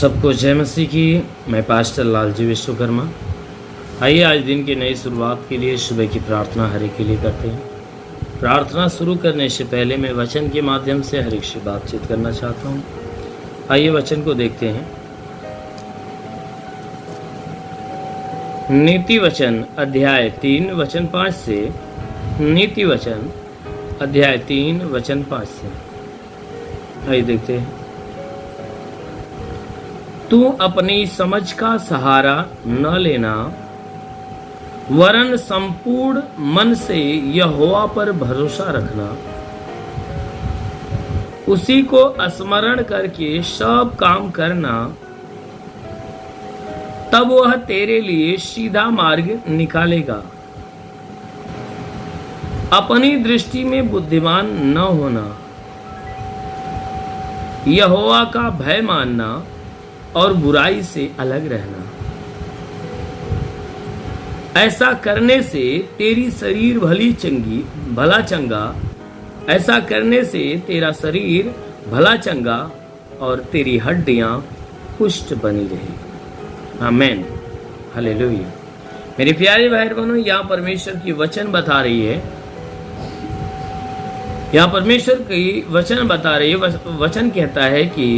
सबको जय मसीह की। मैं पास्टर लालजी विश्वकर्मा। आइए आज दिन की नई शुरुआत के लिए सुबह की प्रार्थना हर एक के लिए करते हैं। प्रार्थना शुरू करने से पहले मैं वचन के माध्यम से हर एक से बातचीत करना चाहता हूँ। आइए वचन को देखते हैं। नीति वचन अध्याय 3 वचन 5 से। नीति वचन अध्याय 3 वचन 5 से। आइए देखते हैं। तू अपनी समझ का सहारा न लेना, वरन संपूर्ण मन से यहोवा पर भरोसा रखना। उसी को स्मरण करके सब काम करना, तब वह तेरे लिए सीधा मार्ग निकालेगा। अपनी दृष्टि में बुद्धिमान न होना, यहोवा का भय मानना और बुराई से अलग रहना। ऐसा करने से तेरी शरीर भला चंगा, ऐसा करने से तेरा शरीर भला चंगा और तेरी हड्डियां पुष्ट बनी रही। आमीन, हालेलुया। मेरे प्यारे भाई बहनों, यहाँ परमेश्वर की वचन बता रही है। यहाँ परमेश्वर की वचन बता रही है। वचन कहता है कि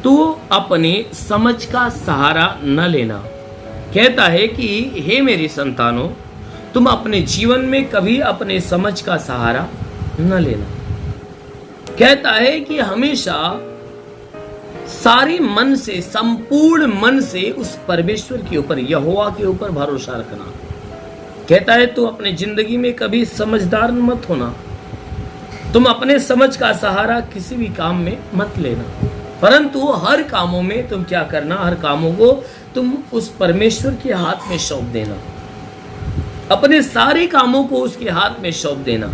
तू अपनी समझ का सहारा न लेना। कहता है कि हे मेरी संतानों, तुम अपने जीवन में कभी अपने समझ का सहारा न लेना। कहता है कि हमेशा सारे मन से, संपूर्ण मन से उस परमेश्वर के ऊपर, यहोवा के ऊपर भरोसा रखना। कहता है तू अपने जिंदगी में कभी समझदार मत होना। तुम अपने समझ का सहारा किसी भी काम में मत लेना, परंतु हर कामों में तुम क्या करना, हर कामों को तुम उस परमेश्वर के हाथ में सौंप देना। अपने सारे कामों को उसके हाथ में सौंप देना,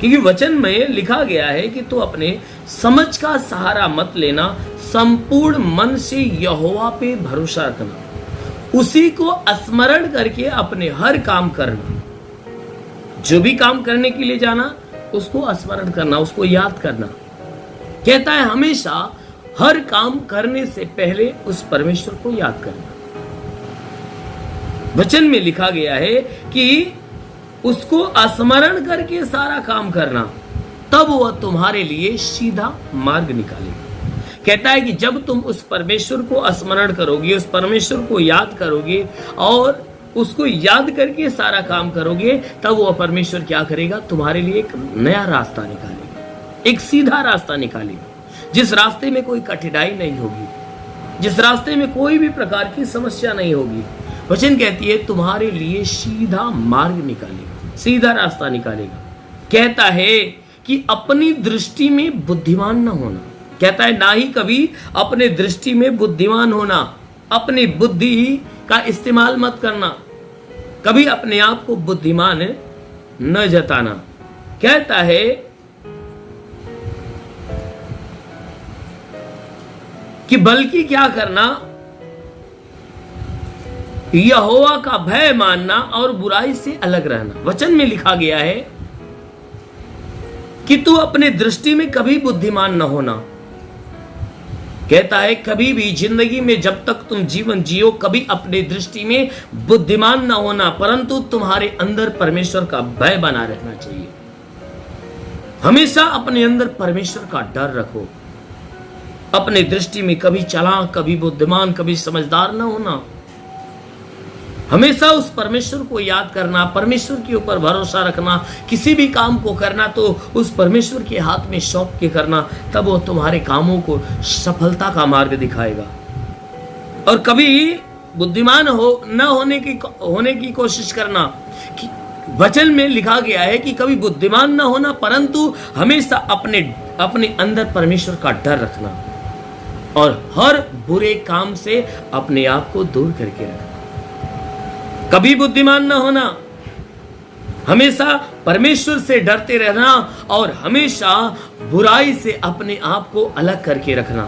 क्योंकि वचन में लिखा गया है कि तू अपने समझ का सहारा मत लेना, संपूर्ण मन से यहोवा पे भरोसा रखना। उसी को स्मरण करके अपने हर काम करना। जो भी काम करने के लिए जाना, उसको स्मरण करना, उसको याद करना। कहता है हमेशा हर काम करने से पहले उस परमेश्वर को याद करना। वचन में लिखा गया है कि उसको स्मरण करके सारा काम करना, तब वह तुम्हारे लिए सीधा मार्ग निकालेगा। कहता है कि जब तुम उस परमेश्वर को स्मरण करोगे, उस परमेश्वर को याद करोगे और उसको याद करके सारा काम करोगे, तब वह परमेश्वर क्या करेगा, तुम्हारे लिए एक नया रास्ता निकालेगा, एक सीधा रास्ता निकालेगा, जिस रास्ते में कोई कठिनाई नहीं होगी, जिस रास्ते में कोई भी प्रकार की समस्या नहीं होगी। वचन कहती है तुम्हारे लिए सीधा मार्ग निकालेगा, सीधा रास्ता निकालेगा। कहता है कि अपनी दृष्टि में बुद्धिमान न होना। कहता है ना ही कभी अपने दृष्टि में बुद्धिमान होना, अपनी बुद्धि का इस्तेमाल मत करना, कभी अपने आप को बुद्धिमान न जताना। कहता है कि बल्कि क्या करना, यहोवा का भय मानना और बुराई से अलग रहना। वचन में लिखा गया है कि तू अपने दृष्टि में कभी बुद्धिमान न होना। कहता है कभी भी जिंदगी में जब तक तुम जीवन जियो, कभी अपने दृष्टि में बुद्धिमान न होना, परंतु तुम्हारे अंदर परमेश्वर का भय बना रहना चाहिए। हमेशा अपने अंदर परमेश्वर का डर रखो। अपने दृष्टि में कभी चालाक, कभी बुद्धिमान, कभी समझदार न होना। हमेशा उस परमेश्वर को याद करना, परमेश्वर के ऊपर भरोसा रखना। किसी भी काम को करना तो उस परमेश्वर के हाथ में सौंप के करना, तब वो तुम्हारे कामों को सफलता का मार्ग दिखाएगा। और कभी बुद्धिमान न होने की कोशिश करना। कि वचन में लिखा गया है कि कभी बुद्धिमान न होना, परंतु हमेशा अपने अंदर परमेश्वर का डर रखना और हर बुरे काम से अपने आप को दूर करके रखना। कभी बुद्धिमान न होना, हमेशा परमेश्वर से डरते रहना और हमेशा बुराई से अपने आप को अलग करके रखना।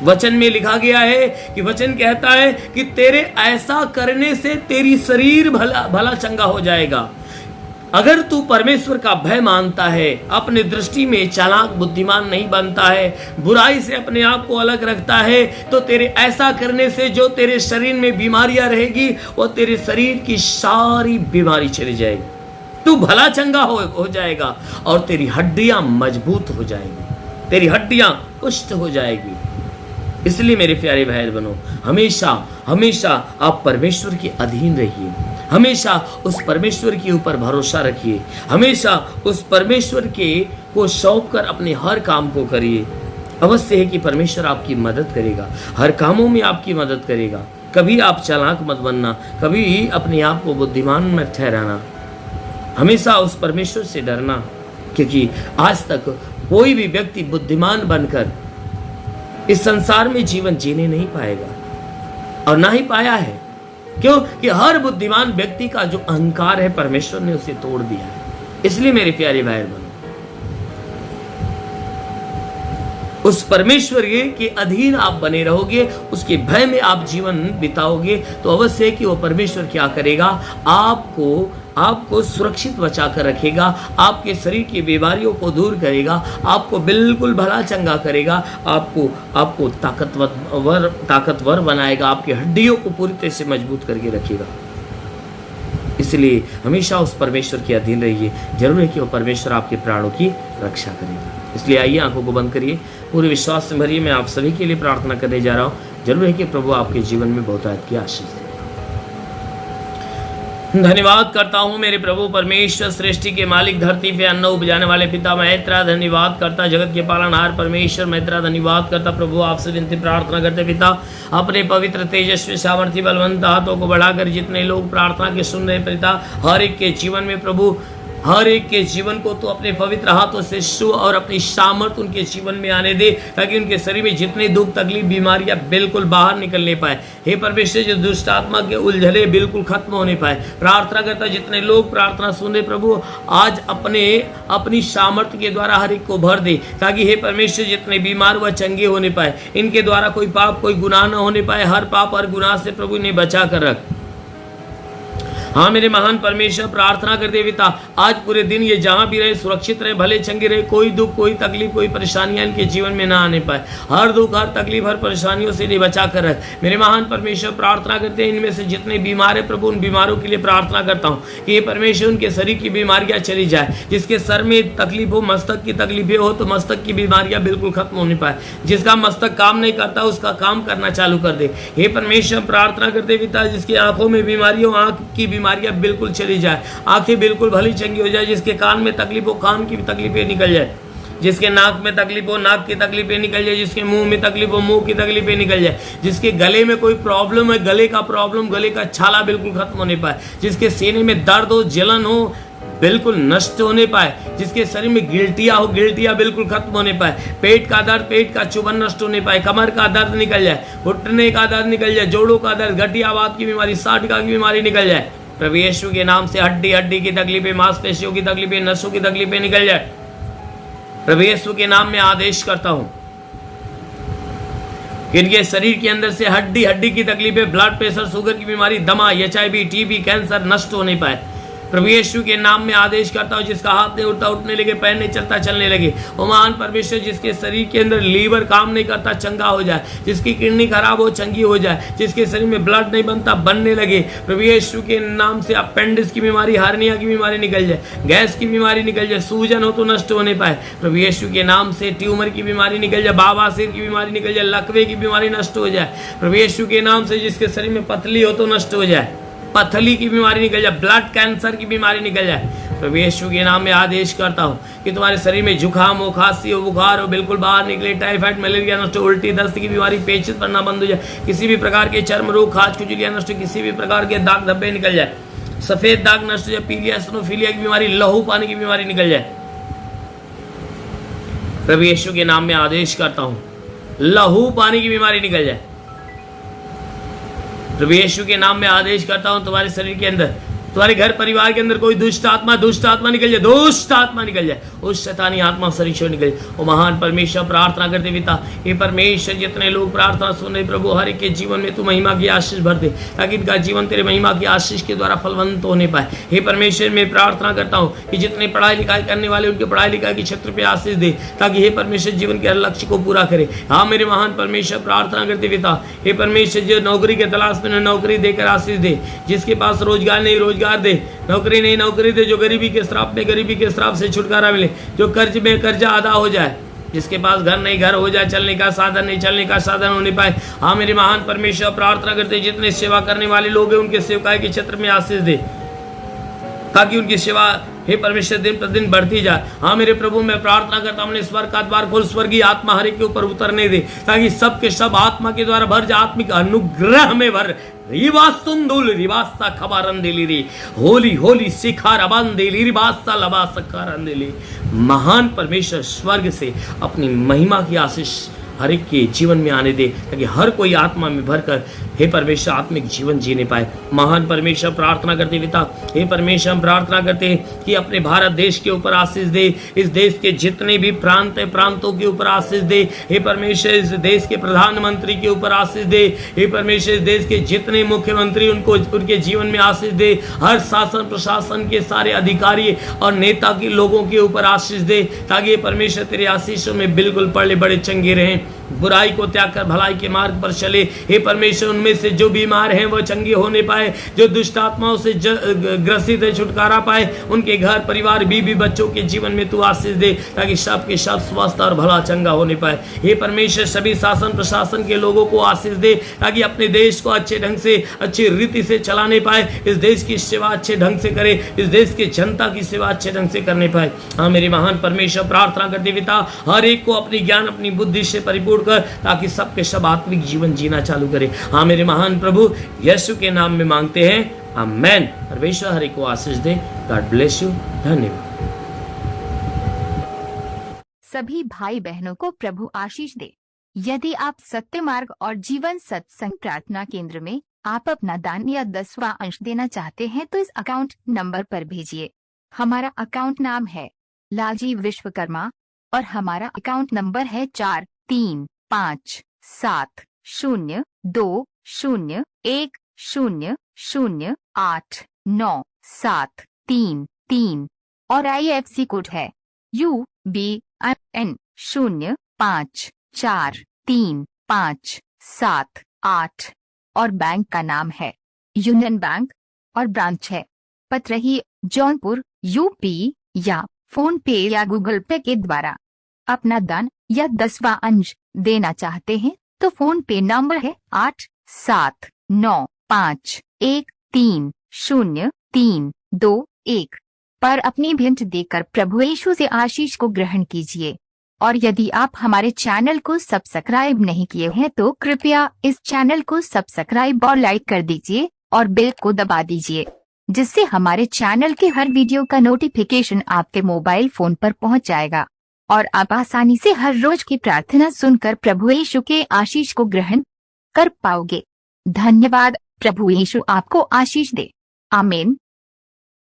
वचन में लिखा गया है कि वचन कहता है कि तेरे ऐसा करने से तेरी शरीर भला चंगा हो जाएगा। अगर तू परमेश्वर का भय मानता है, अपनी दृष्टि में चालाक बुद्धिमान नहीं बनता है, बुराई से अपने आप को अलग रखता है, तो तेरे ऐसा करने से जो तेरे शरीर में बीमारियां रहेगी वो तेरे शरीर की सारी बीमारी चली जाएगी। तू भला चंगा हो जाएगा और तेरी हड्डियां मजबूत हो जाएगी, तेरी हड्डियां पुष्ट हो जाएगी। इसलिए मेरे प्यारे भाई बहनों, हमेशा हमेशा आप परमेश्वर के अधीन रहिए, हमेशा उस परमेश्वर के ऊपर भरोसा रखिए, हमेशा उस परमेश्वर के को सौंप कर अपने हर काम को करिए। अवश्य है कि परमेश्वर आपकी मदद करेगा, हर कामों में आपकी मदद करेगा। कभी आप चालाक मत बनना, कभी अपने आप को बुद्धिमान मत ठहराना, हमेशा उस परमेश्वर से डरना, क्योंकि आज तक कोई भी व्यक्ति बुद्धिमान बनकर इस संसार में जीवन जीने नहीं पाएगा और ना ही पाया है। क्यों? कि हर बुद्धिमान व्यक्ति का जो अहंकार है परमेश्वर ने उसे तोड़ दिया है। इसलिए मेरे प्यारे भाई बहनों, उस परमेश्वर के अधीन आप बने रहोगे, उसके भय में आप जीवन बिताओगे, तो अवश्य है कि वो परमेश्वर क्या करेगा, आपको सुरक्षित बचा कर रखेगा, आपके शरीर की बीमारियों को दूर करेगा, आपको बिल्कुल भला चंगा करेगा, आपको ताकतवर बनाएगा, आपकी हड्डियों को पूरी तरह से मजबूत करके रखेगा। इसलिए हमेशा उस परमेश्वर के अधीन रहिए। जरूर है कि वो परमेश्वर आपके प्राणों की रक्षा करेगा। इसलिए आइए आंखों को बंद करिए, पूरे विश्वास से भरिए। मैं आप सभी के लिए प्रार्थना करने जा रहा हूँ। जरूर है कि प्रभु आपके जीवन में बहुतायत की आशीष देगा। धन्यवाद करता हूँ मेरे प्रभु परमेश्वर, सृष्टि के मालिक, धरती पे अन्न उपजाने वाले पिता, मैं तेरा धन्यवाद करता, जगत के पालनहार परमेश्वर, मैं तेरा धन्यवाद करता। प्रभु आपसे विनती प्रार्थना करते पिता, अपने पवित्र तेजस्वी सामर्थ्य बलवंत हाथों को बढ़ाकर जितने लोग प्रार्थना के सुन रहे पिता, हर एक के जीवन में प्रभु, हर एक के जीवन को तो अपने पवित्र हाथों से छू और अपनी सामर्थ्य उनके जीवन में आने दे, ताकि उनके शरीर में जितने दुख तकलीफ बीमारियां बिल्कुल बाहर निकलने पाए। हे परमेश्वर, जो दुष्ट आत्मा के उलझले बिल्कुल खत्म होने पाए। प्रार्थना करता जितने लोग प्रार्थना सुन रहे प्रभु, आज अपनी सामर्थ्य के द्वारा हर एक को भर दे, ताकि हे परमेश्वर जितने बीमार व चंगे होने पाए, इनके द्वारा कोई पाप कोई गुनाह न होने पाए। हर पाप हर गुनाह से प्रभु इन्हें बचा कर रख। हाँ मेरे महान परमेश्वर, प्रार्थना करते पिता, आज पूरे दिन ये जहाँ भी रहे सुरक्षित रहे, भले चंगे रहे, कोई दुख कोई तकलीफ कोई परेशानियां इनके जीवन में ना आने पाए। हर दुख हर तकलीफ हर परेशानियों से इन्हें बचा कर रख। मेरे महान परमेश्वर, प्रार्थना करते हैं इनमें से जितने बीमार है प्रभु, उन बीमारों के लिए प्रार्थना करता हूँ कि ये परमेश्वर उनके शरीर की बीमारियां चली जाए। जिसके सर में तकलीफ हो, मस्तक की तकलीफें हो, तो मस्तक की बीमारियां बिल्कुल खत्म होने पाए। जिसका मस्तक काम नहीं करता उसका काम करना चालू कर दे। हे परमेश्वर, प्रार्थना करते पिता, जिसकी आंखों में बीमारी हो, आंख की बीमारियां बिल्कुल चली जाए, आंखें बिल्कुल भली चंगी हो जाए। जिसके कान में तकलीफ हो, कान की भी तकलीफें निकल जाए। जिसके नाक में तकलीफ हो, नाक की तकलीफें निकल जाए। जिसके मुंह में तकलीफ हो, मुंह की तकलीफें निकल जाए। जिसके गले में कोई प्रॉब्लम है, गले का प्रॉब्लम, गले का छाला बिल्कुल खत्म होने पाए। जिसके सीने में दर्द हो, जलन हो, बिल्कुल नष्ट होने पाए। जिसके शरीर में गिल्टियां हो, गिल्टियां बिल्कुल खत्म होने पाए। पेट का दर्द, पेट का चुभन नष्ट होने पाए। कमर का दर्द निकल जाए, घुटने का दर्द निकल जाए, जोड़ों का दर्द, गठियावात की बीमारी, साटिका की बीमारी निकल जाए। प्रभु यीशु के नाम से हड्डी की तकलीफें, मांसपेशियों की तकलीफें, नसों की तकलीफें निकल जाए। प्रभु यीशु के नाम में आदेश करता हूं कि इनके शरीर के अंदर से हड्डी की तकलीफें, ब्लड प्रेशर, शुगर की बीमारी, दमा, HIV, TB, कैंसर नष्ट होने पाए। प्रभु यीशु के नाम में आदेश करता हूं, जिसका हाथ नहीं उठता उठने लगे, पैर नहीं चलता चलने लगे। ओ महान परमेश्वर, जिसके शरीर के अंदर लीवर काम नहीं करता चंगा हो जाए। जिसकी किडनी खराब हो चंगी हो जाए। जिसके शरीर में ब्लड नहीं बनता बनने लगे। प्रभु यीशु के नाम से अपेंडिक्स की बीमारी, हार्निया की बीमारी निकल जाए, गैस की बीमारी निकल जाए, सूजन हो तो नष्ट होने पाए। प्रभु यीशु के नाम से ट्यूमर की बीमारी निकल जाए, बाबासीर की बीमारी निकल जाए, लकवे की बीमारी नष्ट हो जाए। प्रभु यीशु के नाम से जिसके शरीर में पतली हो तो नष्ट हो जाए, पथली की बीमारी निकल जाए, ब्लड कैंसर की बीमारी निकल जाए। प्रभु यीशु के नाम में आदेश करता हूँ कि तुम्हारे शरीर में जुकाम हो, खांसी हो, बुखार हो बिल्कुल बाहर निकले। टाइफाइड, मलेरिया नष्ट हो, उल्टी दस्त की बीमारी, पेचिश पड़ना बंद हो जाए। किसी भी प्रकार के चर्म रोग, खाज खुजलियां नष्ट हो, किसी भी प्रकार के दाग धब्बे निकल जाए, सफेद दाग नष्ट हो जाए, पीलिया एसिनोफिलिया की बीमारी, लहू पानी की बीमारी निकल जाए। प्रभु यीशु के नाम में आदेश करता हूँ, लहू पानी की बीमारी निकल जाए। प्रभु यीशु के नाम में आदेश करता हूं, तुम्हारे शरीर के अंदर तुम्हारे घर परिवार के अंदर कोई दुष्ट आत्मा निकल जाए, दुष्ट आत्मा निकल जाए, उस शैतानी आत्मा शरीर से निकल जाए। ओ महान परमेश्वर, प्रार्थना करते पिता, ये परमेश्वर जितने लोग प्रार्थना सुन रहे प्रभु, हर एक के जीवन में तू महिमा की आशीष भर दे, ताकि इनका जीवन तेरे महिमा की आशीष के द्वारा फलवंत होने पाए। हे परमेश्वर, मैं प्रार्थना करता हूँ कि जितने पढ़ाई लिखाई करने वाले उनके पढ़ाई लिखाई के क्षेत्र पे आशीष दे, ताकि हे परमेश्वर जीवन के हर लक्ष्य को पूरा करे। हाँ मेरे महान परमेश्वर, प्रार्थना करते पिता, हे परमेश्वर जो नौकरी के तलाश में नौकरी देकर आशीष दे, जिसके पास रोजगार नहीं रोजगार दे, नौकरी नहीं नौकरी दे, जो गरीबी के श्राप में गरीबी के श्राप से छुटकारा मिले, जो कर्ज में कर्जा अदा हो जाए, जिसके पास घर नहीं घर हो जाए, चलने का साधन नहीं चलने का साधन होने पाए। हाँ मेरे महान परमेश्वर, प्रार्थना करते जितने सेवा करने वाले लोग हैं उनके सेवकाई के क्षेत्र में आशीष दे, ताकि उनकी सेवा हे परमेश्वर दिन प्रतिदिन बढ़ती जाए। हाँ मेरे प्रभु, मैं प्रार्थना करता हूँ स्वर्ग का द्वार खोल, स्वर्गीय आत्मा हर एक के ऊपर उतरने दे, ताकि सब के सब आत्मा के द्वारा भर जाए, आत्मिक अनुग्रह में भर। रिवास्तुंदुल रिवास्ता खबारंदेली रे, होली होली शिखार अबांदेली रिवास्ता लबासा कारंदेली। महान परमेश्वर स्वर्ग से अपनी महिमा की आशीष हर एक के जीवन में आने दे, ताकि हर कोई आत्मा में भरकर हे परमेश्वर आत्मिक जीवन जीने पाए। महान परमेश्वर, प्रार्थना करते पिता, हे परमेश्वर हम प्रार्थना करते हैं कि अपने भारत देश के ऊपर आशीष दे, इस देश के जितने भी प्रांत है प्रांतों के ऊपर आशीष दे। हे परमेश्वर, इस देश के प्रधानमंत्री के ऊपर आशीष दे। हे परमेश्वर, इस देश के जितने मुख्यमंत्री उनको उनके जीवन में आशीष दे। हर शासन प्रशासन के सारे अधिकारी और नेता के लोगों के ऊपर आशीष दे, ताकि परमेश्वर तेरे आशीषों में बिल्कुल पड़े बड़े चंगे रहें, बुराई को त्याग कर भलाई के मार्ग पर चले। हे परमेश्वर, उनमें से जो बीमार हैं वो चंगे होने पाए, जो दुष्ट आत्माओं से ग्रसित है छुटकारा पाए, उनके घर परिवार बीवी बच्चों के जीवन में तू आशीष दे, ताकि सब के सब स्वस्थ और भला चंगा होने पाए। हे परमेश्वर, सभी शासन प्रशासन के लोगों को आशीष दे, ताकि अपने देश को अच्छे ढंग से अच्छी रीति से चलाने पाए, इस देश की सेवा अच्छे ढंग से करे, इस देश की जनता की सेवा अच्छे ढंग से करने पाए। हाँ मेरे महान परमेश्वर, प्रार्थना करते पिता, हर एक को अपनी ज्ञान अपनी बुद्धि से परिपूर्ण कर, ताकि सबके सब आत्मिक जीवन जीना चालू करे। हाँ मेरे महान प्रभु, यीशु के नाम में मांगते हैं, आमेन। परमेश्वर हर एक को आशीष दे। God bless you. धन्यवाद। सभी भाई बहनों को प्रभु आशीष दे। यदि आप सत्य मार्ग और जीवन सत्संग प्रार्थना केंद्र में आप अपना दान या 10वां अंश देना चाहते हैं तो इस अकाउंट नंबर पर भेजिए। हमारा अकाउंट नाम है लालजी विश्वकर्मा और हमारा अकाउंट नंबर है 43501001089733 और IFC कोड है UBIN 054357 और बैंक का नाम है यूनियन बैंक और ब्रांच है पतरही जौनपुर UP या फोन पे या गूगल पे के द्वारा अपना दान या 10वां अंश देना चाहते हैं तो फोन पे नंबर है 8795130321 पर अपनी भेंट देकर प्रभु यीशु से आशीष को ग्रहण कीजिए। और यदि आप हमारे चैनल को सब्सक्राइब नहीं किए हैं तो कृपया इस चैनल को सब्सक्राइब और लाइक कर दीजिए और बेल को दबा दीजिए, जिससे हमारे चैनल के हर वीडियो का नोटिफिकेशन आपके मोबाइल फोन पर पहुंच जाएगा और आप आसानी से हर रोज की प्रार्थना सुनकर प्रभु यीशु के आशीष को ग्रहण कर पाओगे। धन्यवाद। प्रभु यीशु आपको आशीष दे। आमीन।